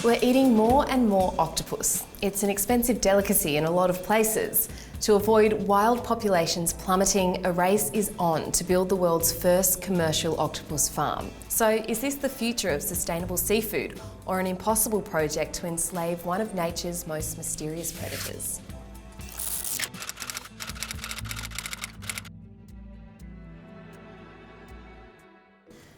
We're eating more and more octopus. It's an expensive delicacy in a lot of places. To avoid wild populations plummeting, a race is on to build the world's first commercial octopus farm. So is this the future of sustainable seafood, or an impossible project to enslave one of nature's most mysterious predators?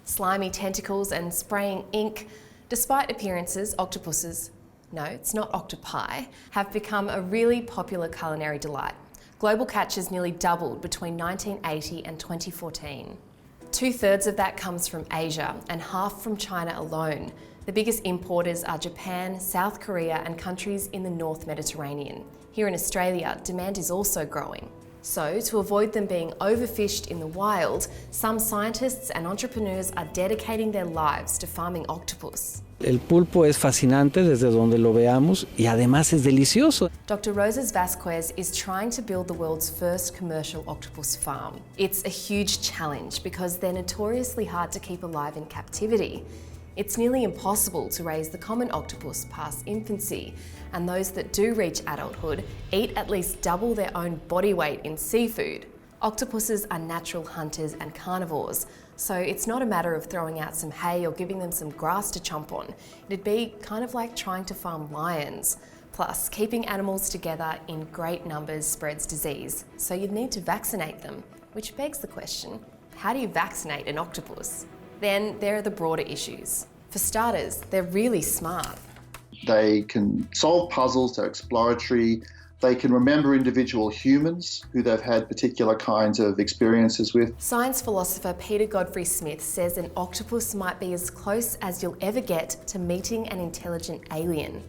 Slimy tentacles and spraying ink. Despite appearances, octopuses, no, it's not octopi, have become a really popular culinary delight. Global catches nearly doubled between 1980 and 2014. 2/3 of that comes from Asia and half from China alone. The biggest importers are Japan, South Korea and countries in the North Mediterranean. Here in Australia, demand is also growing. So, to avoid them being overfished in the wild, some scientists and entrepreneurs are dedicating their lives to farming octopus. El pulpo es fascinante desde donde lo veamos y además es delicioso. Dr. Rosas Vasquez is trying to build the world's first commercial octopus farm. It's a huge challenge because they're notoriously hard to keep alive in captivity. It's nearly impossible to raise the common octopus past infancy, and those that do reach adulthood eat at least double their own body weight in seafood. Octopuses are natural hunters and carnivores, so it's not a matter of throwing out some hay or giving them some grass to chomp on. It'd be kind of like trying to farm lions. Plus, keeping animals together in great numbers spreads disease, so you'd need to vaccinate them, which begs the question, how do you vaccinate an octopus? Then there are the broader issues. For starters, they're really smart. They can solve puzzles, they're exploratory, they can remember individual humans who they've had particular kinds of experiences with. Science philosopher Peter Godfrey Smith says an octopus might be as close as you'll ever get to meeting an intelligent alien.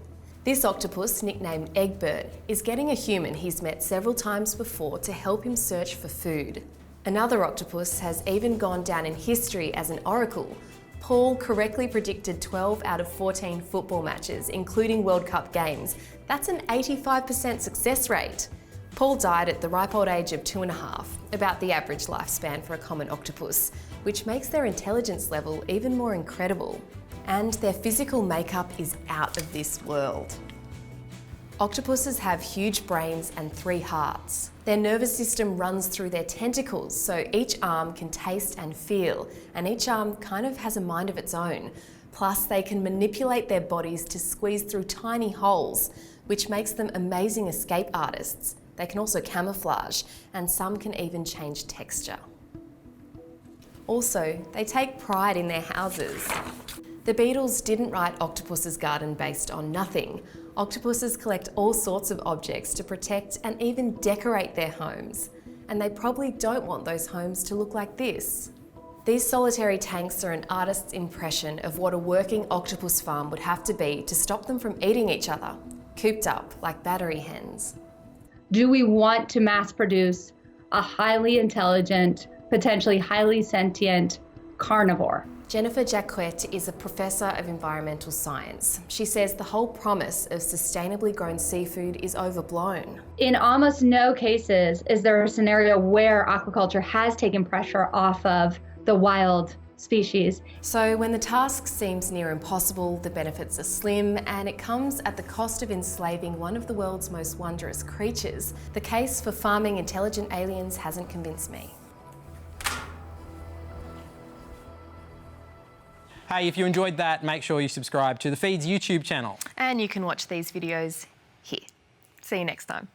This octopus, nicknamed Egbert, is getting a human he's met several times before to help him search for food. Another octopus has even gone down in history as an oracle. Paul correctly predicted 12 out of 14 football matches, including World Cup games. That's an 85% success rate. Paul died at the ripe old age of 2.5, about the average lifespan for a common octopus, which makes their intelligence level even more incredible. And their physical makeup is out of this world. Octopuses have huge brains and 3 hearts. Their nervous system runs through their tentacles, so each arm can taste and feel, and each arm kind of has a mind of its own. Plus, they can manipulate their bodies to squeeze through tiny holes, which makes them amazing escape artists. They can also camouflage, and some can even change texture. Also, they take pride in their houses. The Beatles didn't write Octopus's Garden based on nothing. Octopuses collect all sorts of objects to protect and even decorate their homes. And they probably don't want those homes to look like this. These solitary tanks are an artist's impression of what a working octopus farm would have to be to stop them from eating each other, cooped up like battery hens. Do we want to mass produce a highly intelligent, potentially highly sentient carnivore? Jennifer Jacquet is a professor of environmental science. She says the whole promise of sustainably grown seafood is overblown. In almost no cases is there a scenario where aquaculture has taken pressure off of the wild species. So when the task seems near impossible, the benefits are slim, and it comes at the cost of enslaving one of the world's most wondrous creatures. The case for farming intelligent aliens hasn't convinced me. Hey, if you enjoyed that, make sure you subscribe to The Feed's YouTube channel. And you can watch these videos here. See you next time.